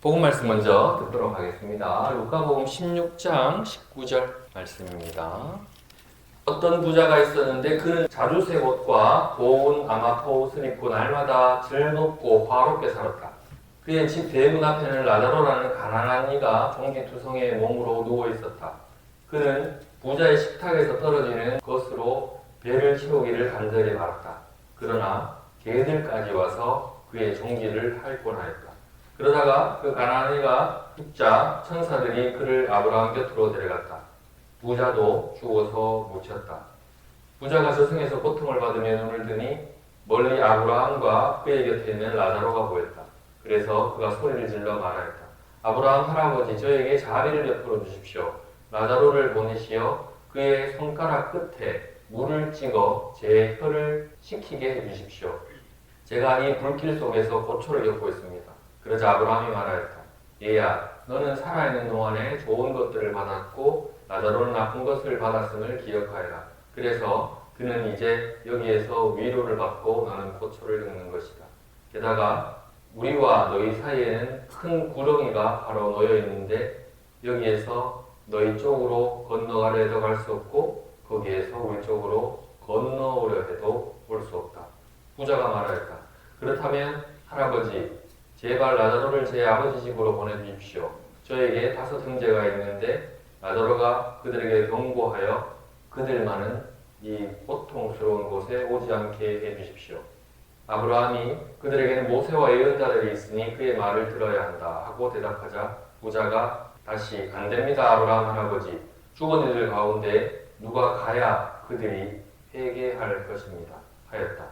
복음 말씀 먼저 듣도록 하겠습니다. 루카복음 16장 19절 말씀입니다. 어떤 부자가 있었는데 그는 자주색 옷과 고운 아마포 옷을 입고 날마다 즐겁고 화롭게 살았다. 그의 집 대문 앞에는 라자로라는 가난한 이가 종기투성의 몸으로 누워 있었다. 그는 부자의 식탁에서 떨어지는 것으로 배를 채우기를 간절히 바랐다. 그러나 개들까지 와서 그의 종기를 핥곤 하였다. 그러다가 그 가난한 이가 죽자 천사들이 그를 아브라함 곁으로 데려갔다. 부자도 죽어서 묻혔다. 부자가 저승에서 고통을 받으며 눈을 뜨니 멀리 아브라함과 그의 곁에 있는 라자로가 보였다. 그래서 그가 소리를 질러 말하였다. 아브라함 할아버지, 저에게 자비를 베풀어 주십시오. 라자로를 보내시어 그의 손가락 끝에 물을 찍어 제 혀를 식히게 해주십시오. 제가 이 불길 속에서 고초를 겪고 있습니다. 그러자 아브라함이 말하였다. 얘야, 너는 살아있는 동안에 좋은 것들을 받았고 라자로는 나쁜 것을 받았음을 기억하여라. 그래서 그는 이제 여기에서 위로를 받고 너는 고초를 겪는 것이다. 게다가 우리와 너희 사이에는 큰 구렁이가 바로 놓여 있는데 여기에서 너희 쪽으로 건너가려 해도 갈 수 없고 거기에서 우리 쪽으로 건너오려 해도 올 수 없다. 부자가 말하였다. 그렇다면 할아버지, 제발 라자로를 제 아버지 집으로 보내주십시오. 저에게 5 형제가 있는데 라자로가 그들에게 경고하여 그들만은 이 고통스러운 곳에 오지 않게 해주십시오. 아브라함이 그들에게는 모세와 예언자들이 있으니 그의 말을 들어야 한다 하고 대답하자 부자가 다시 안 됩니다 아브라함 할아버지. 죽은 이들 가운데 누가 가야 그들이 회개할 것입니다 하였다.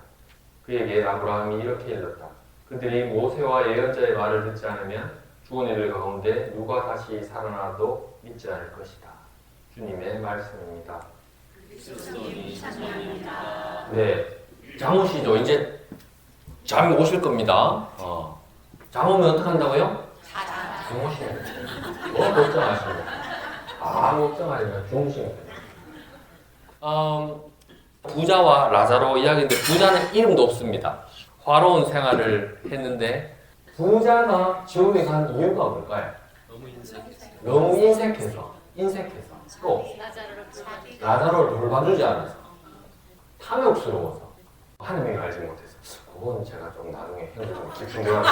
그에게 아브라함이 이렇게 일렀다. 그들이 모세와 예언자의 말을 듣지 않으면 죽은 이들 가운데 누가 다시 살아나도 믿지 않을 것이다. 주님의 말씀입니다. 네, 잠오시죠. 이제 잠이 오실 겁니다. 잠 오면 어떻게 한다고요? 주무시면 돼요. 뭐 걱정하시면 아무 걱정하시면 주무시면 돼요. 부자와 라자로 이야기인데 부자는 이름도 없습니다. 화로운 생활을 했는데 부자가 지옥에 간 이유가 뭘까요? 너무 인색해서 또 라자로를 돌봐주지 않아서 탐욕스러워서 하나님이 알지 못해서 그건 제가 좀 나중에 형님 좀 깊은 대화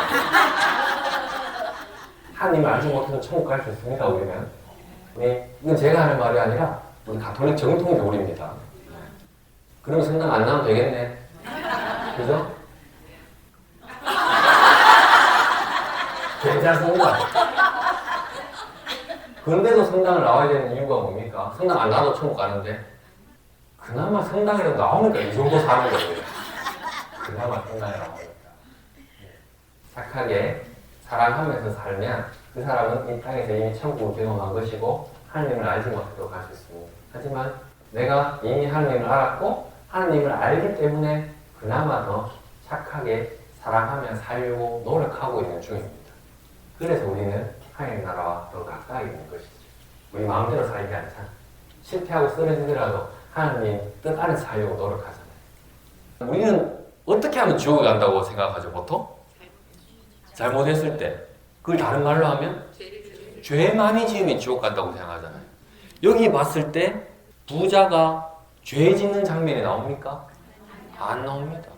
하나님을 알지 못해서 천국 갈 수 있습니다 우리는. 네, 이건 제가 하는 말이 아니라 우리 가톨릭 정통 교리입니다. 그러면 성당 안 나오면 되겠네. 그죠? 괜찮습니다. 그런데도 성당을 나와야 되는 이유가 뭡니까? 성당 안 나와도 천국 가는데 그나마 성당이라도 나오니까 이 정도 사는 거예요. 그나마 성당에 나오니까. 착하게 사랑하면서 살면 그 사람은 이 땅에서 이미 천국을 경험한 것이고 하나님을 알지 못해도 갈 수 있습니다. 하지만 내가 이미 하나님을 알았고 하나님을 알기 때문에 그나마 더 착하게 사랑하며 살려고 노력하고 있는 중입니다. 그래서 우리는 하나님 나라와 더 가까이 있는 것이죠. 우리 마음대로 살지 않잖아. 실패하고 쓰러지더라도 하나님 뜻 안에서 살려고 노력하잖아요. 우리는 어떻게 하면 지옥에 간다고 생각하죠, 보통? 잘못했을 때. 그걸 다른 말로 하면? 죄 많이 지으면 지옥 간다고 생각하잖아요. 여기 봤을 때 부자가 죄 짓는 장면이 나옵니까? 안 나옵니다.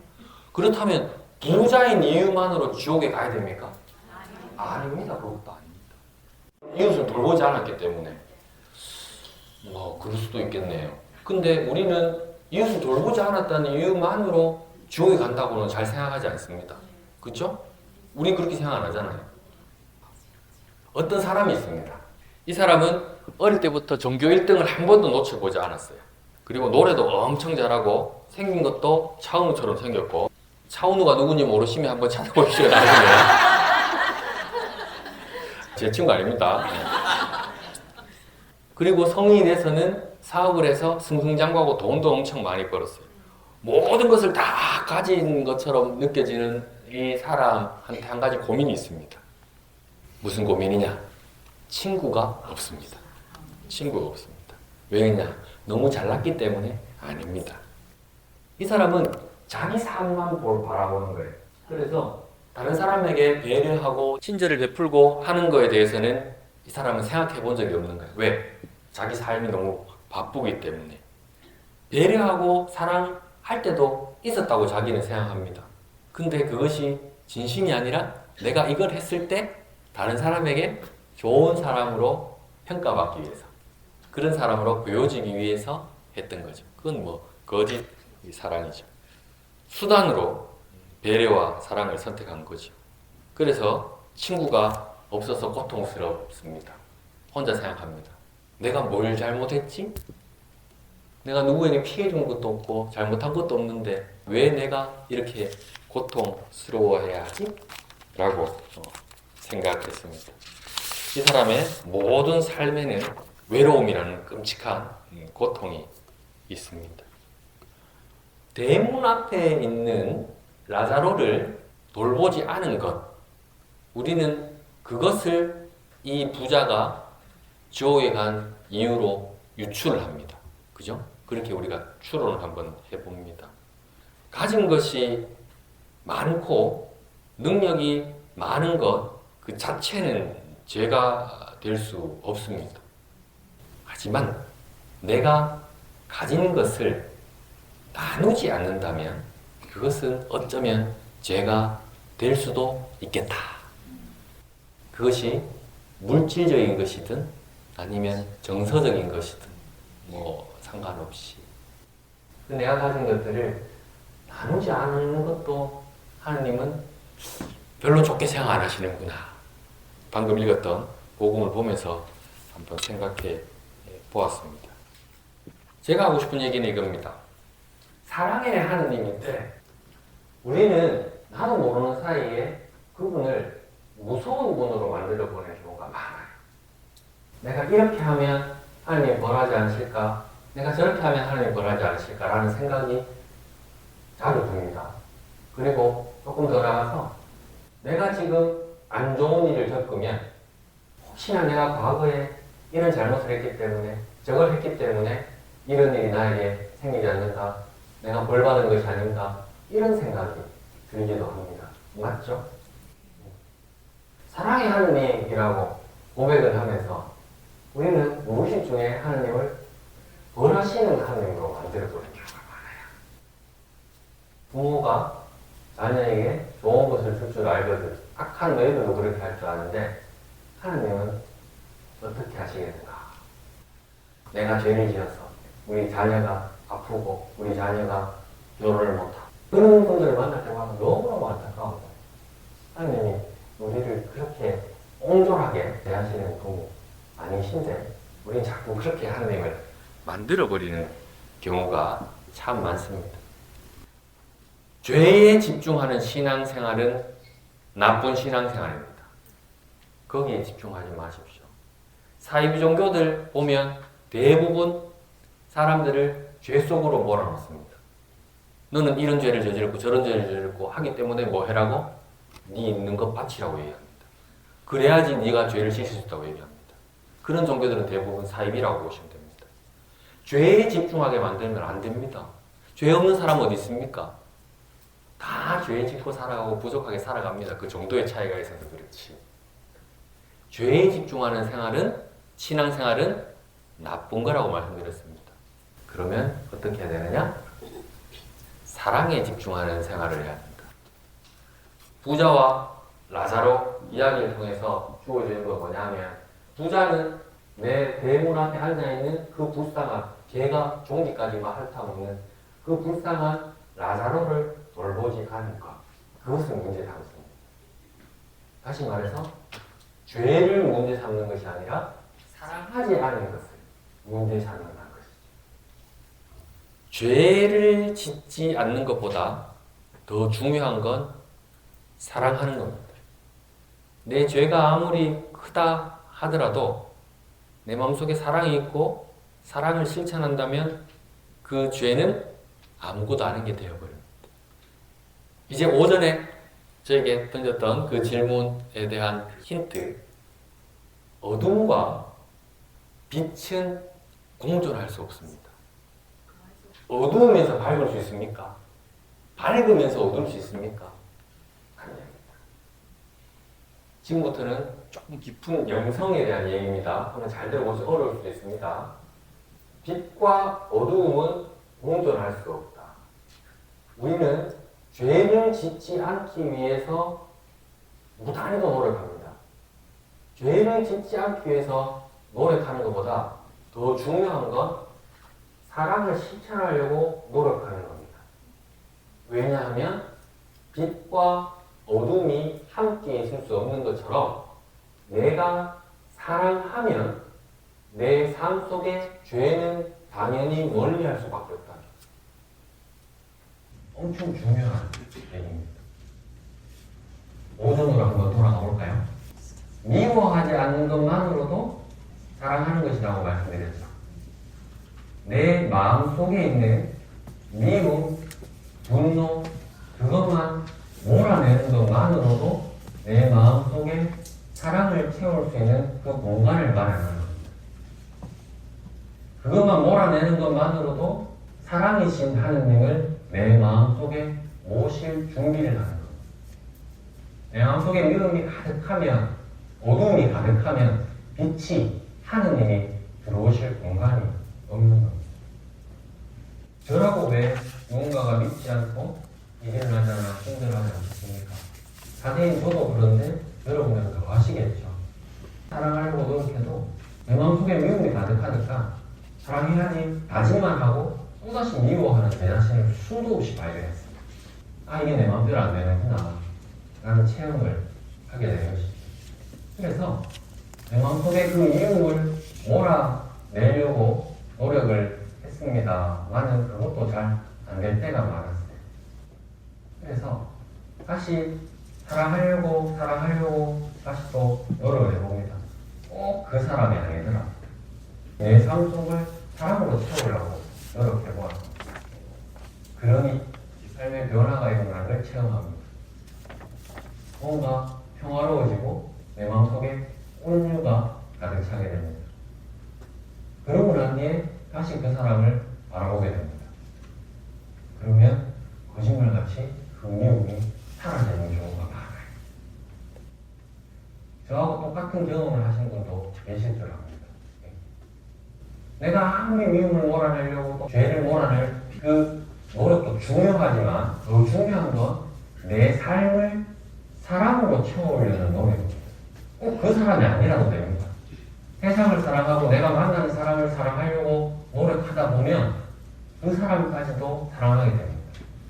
그렇다면 부자인 이유만으로 지옥에 가야 됩니까? 아닙니다. 그것도 아닙니다. 이웃을 돌보지 않았기 때문에 그럴 수도 있겠네요. 근데 우리는 이웃을 돌보지 않았다는 이유만으로 지옥에 간다고는 잘 생각하지 않습니다. 그렇죠? 우린 그렇게 생각 안 하잖아요. 어떤 사람이 있습니다. 이 사람은 어릴 때부터 전교 1등을 한 번도 놓쳐보지 않았어요. 그리고 노래도 엄청 잘하고 생긴 것도 차은우처럼 생겼고 차은우가 누군지 모르시면 한번 찾아보시죠. 나중에. 제 친구 아닙니다. 그리고 성인이 돼서는 사업을 해서 승승장구하고 돈도 엄청 많이 벌었어요. 모든 것을 다 가진 것처럼 느껴지는 이 사람한테 한 가지 고민이 있습니다. 무슨 고민이냐? 친구가 없습니다. 친구가 없습니다. 왜냐? 너무 잘났기 때문에? 아닙니다. 이 사람은 자기 삶만 바라보는 거예요. 그래서 다른 사람에게 배려하고 친절을 베풀고 하는 거에 대해서는 이 사람은 생각해 본 적이 없는 거예요. 왜? 자기 삶이 너무 바쁘기 때문에. 배려하고 사랑할 때도 있었다고 자기는 생각합니다. 근데 그것이 진심이 아니라 내가 이걸 했을 때 다른 사람에게 좋은 사람으로 평가받기 위해서, 그런 사람으로 보여지기 위해서 했던 거죠. 그건 뭐 거짓 사랑이죠. 수단으로 배려와 사랑을 선택한 거죠. 그래서 친구가 없어서 고통스럽습니다. 혼자 생각합니다. 내가 뭘 잘못했지? 내가 누구에게 피해 준 것도 없고 잘못한 것도 없는데 왜 내가 이렇게 고통스러워해야 하지? 라고 생각했습니다. 이 사람의 모든 삶에는 외로움이라는 끔찍한 고통이 있습니다. 대문 앞에 있는 라자로를 돌보지 않은 것, 우리는 그것을 이 부자가 지옥에 간 이유로 유추를 합니다. 그죠? 그렇게 우리가 추론을 한번 해봅니다. 가진 것이 많고 능력이 많은 것 그 자체는 죄가 될 수 없습니다. 하지만 내가 가진 것을 나누지 않는다면 그것은 어쩌면 죄가 될 수도 있겠다. 그것이 물질적인 것이든 아니면 정서적인 것이든 뭐 상관없이 내가 가진 것들을 나누지 않는 것도 하나님은 별로 좋게 생각 안 하시는구나. 방금 읽었던 복음을 보면서 한번 생각해 보았습니다. 제가 하고 싶은 얘기는 이겁니다. 사랑의 하느님인데 우리는 나도 모르는 사이에 그분을 무서운 분으로 만들어 보는 경우가 많아요. 내가 이렇게 하면 하나님 벌하지 않으실까? 내가 저렇게 하면 하나님 벌하지 않으실까? 라는 생각이 자주 듭니다. 그리고 조금 더 나아가서 내가 지금 안 좋은 일을 겪으면 혹시나 내가 과거에 이런 잘못을 했기 때문에 저걸 했기 때문에 이런 일이 나에게 생기지 않는가? 내가 벌 받은 것이 아닌가? 이런 생각이 들기도 합니다. 맞죠? 사랑의 하느님이라고 고백을 하면서 우리는 무의식 중에 하느님을 벌하시는 하느님으로 만들어버리는 경우가 많아요. 부모가 자녀에게 좋은 것을 줄 줄 알거든. 악한 너희들도 그렇게 할 줄 아는데 하느님은 어떻게 하시겠는가? 내가 죄를 지어서 우리 자녀가 아프고 우리 자녀가 결혼을 못하고 그런 분들을 만날 때마다 너무너무 안타까운 거예요. 하느님이 우리를 그렇게 옹졸하게 대하시는 분이 아니신데 우리는 자꾸 그렇게 하느님을 만들어버리는 경우가 참 많습니다. 죄에 집중하는 신앙생활은 나쁜 신앙생활입니다. 거기에 집중하지 마십시오. 사이비 종교들 보면 대부분 사람들을 죄 속으로 몰아넣습니다. 너는 이런 죄를 저질렀고 저런 죄를 저질렀고 하기 때문에 뭐 해라고? 네 있는 것 바치라고 얘기합니다. 그래야지 네가 죄를 씻을 수 있다고 얘기합니다. 그런 종교들은 대부분 사이비라고 보시면 됩니다. 죄에 집중하게 만들면 안 됩니다. 죄 없는 사람 어디 있습니까? 다 죄 짓고 살아가고 부족하게 살아갑니다. 그 정도의 차이가 있어서 그렇지. 죄에 집중하는 생활은, 신앙생활은 나쁜 거라고 말씀드렸습니다. 그러면 어떻게 해야 되느냐? 사랑에 집중하는 생활을 해야 된다. 부자와 라자로 이야기를 통해서 주어지는 건 뭐냐면 부자는 내 대문 앞에 앉아있는 그 불쌍한 개가 종기까지만 핥아먹는 그 불쌍한 라자로를 돌보지 않은 것. 그것은 문제 삼습니다. 다시 말해서 죄를 문제 삼는 것이 아니라 사랑하지 않은 것을 문제 삼는 것이죠. 죄를 짓지 않는 것보다 더 중요한 건 사랑하는 겁니다. 내 죄가 아무리 크다 하더라도 내 마음속에 사랑이 있고 사랑을 실천한다면 그 죄는 아무것도 아닌 게 되어버립니다. 이제 오전에 저에게 던졌던 그 질문에 대한 힌트. 어둠과 빛은 공존할 수 없습니다. 어두우면서 밝을 수 있습니까? 밝으면서 어두울 수 있습니까? 안 됩니다. 지금부터는 조금 깊은 영성에 대한 얘기입니다. 한번 잘 들어보시 어려울 수도 있습니다. 빛과 어두움은 공존할 수 없다. 우리는 죄를 짓지 않기 위해서 무단히도 노력합니다. 죄를 짓지 않기 위해서 노력하는 것보다 더 중요한 건 사랑을 실천하려고 노력하는 겁니다. 왜냐하면 빛과 어둠이 함께 있을 수 없는 것처럼 내가 사랑하면 내 삶 속에 죄는 당연히 멀리할 수밖에 없다. 엄청 중요한 얘기입니다. 오전으로 한번 돌아가 볼까요? 미워하지 않는 것만으로도 사랑하는 것이라고 말씀드렸죠. 내 마음 속에 있는 미움, 분노, 그것만 몰아내는 것만으로도 내 마음 속에 사랑을 채울 수 있는 그 공간을 마련하는 겁니다. 그것만 몰아내는 것만으로도 사랑이신 하느님을 내 마음 속에 모실 준비를 하는 겁니다. 내 마음 속에 미움이 가득하면, 어두움이 가득하면 빛이, 하느님이 들어오실 공간이 없는 겁니다. 저라고 왜 누군가가 믿지 않고 일을 하잖아 힘들어하지 않겠습니까? 자세히 저도 그런데 여러분은 더 아시겠죠. 사랑하려고 노력해도 내 마음속에 미움이 가득하니까 사랑해야지 다짐만 하고 또다시 미워하는 내 자신을 수도 없이 발견했어요. 아, 이게 내 마음대로 안 되는구나 라는 체험을 하게 된 것이죠. 그래서 내 마음속에 그 미움을 몰아내려고 노력을 했습니다만은 그것도 잘 안 될 때가 많았어요. 그래서 다시 사랑하려고 다시 또 노력을 해봅니다. 꼭 그 사람이 아니더라. 내 삶 속을 사랑으로 채우려고 노력해보았습니다. 그러니 삶의 변화가 일어나는 걸 체험합니다. 뭔가 평화로워지고 내 마음속에 온유가 가득 차게 됩니다. 그러고 난 뒤에 다시 그 사람을 바라보게 됩니다. 그러면 거짓말같이 그 미움이 사라지는 경우가 많아요. 저하고 똑같은 경험을 하신 분도 계실 줄 압니다. 내가 아무리 미움을 몰아내려고 또 죄를 몰아낼 그 노력도 중요하지만 더 중요한 건 내 삶을 사랑으로 채우려는 노력입니다. 꼭 그 사람이 아니라도 됩니다. 세상을 사랑하고 내가 만나는 사람을 사랑하려고 노력하다 보면 그 사람까지도 사랑하게 됩니다.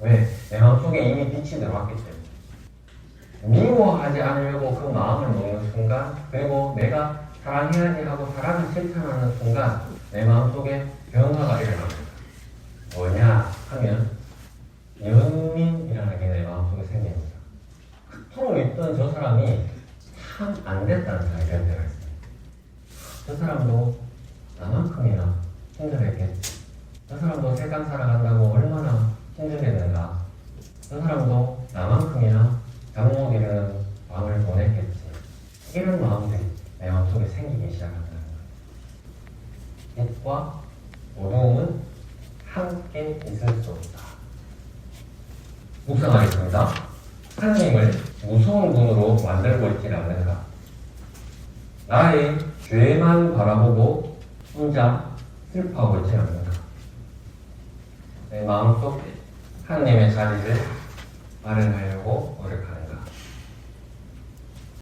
왜? 내 마음속에 이미 빛이 들어왔기 때문에. 미워하지 않으려고 그 마음을 먹는 순간, 그리고 내가 사랑해야지 하고 사랑을 실천하는 순간 내 마음속에 변화가 일어납니다. 뭐냐 하면 연민이라는 게 내 마음속에 생깁니다. 그토록 있던 저 사람이 참 안 됐다는 생각이 들 때가 있습니다. 저 사람도 나만큼이나 힘들었겠지. 저 사람도 세상 살아간다고 얼마나 힘들겠는가. 저 사람도 나만큼이나 잠 못 이루는 밤을 보냈겠지. 이런 마음들이 내 마음속에 생기기 시작한다는 거예요. 빛과 어두움은 함께 있을 수 없다. 묵상하겠습니다. 하나님을 무서운 분으로 만들고 있지 않는가. 나의 죄만 바라보고 혼자 슬퍼하고 있지 않는가. 내 마음속 하나님의 자리를 마련하려고 노력합니다.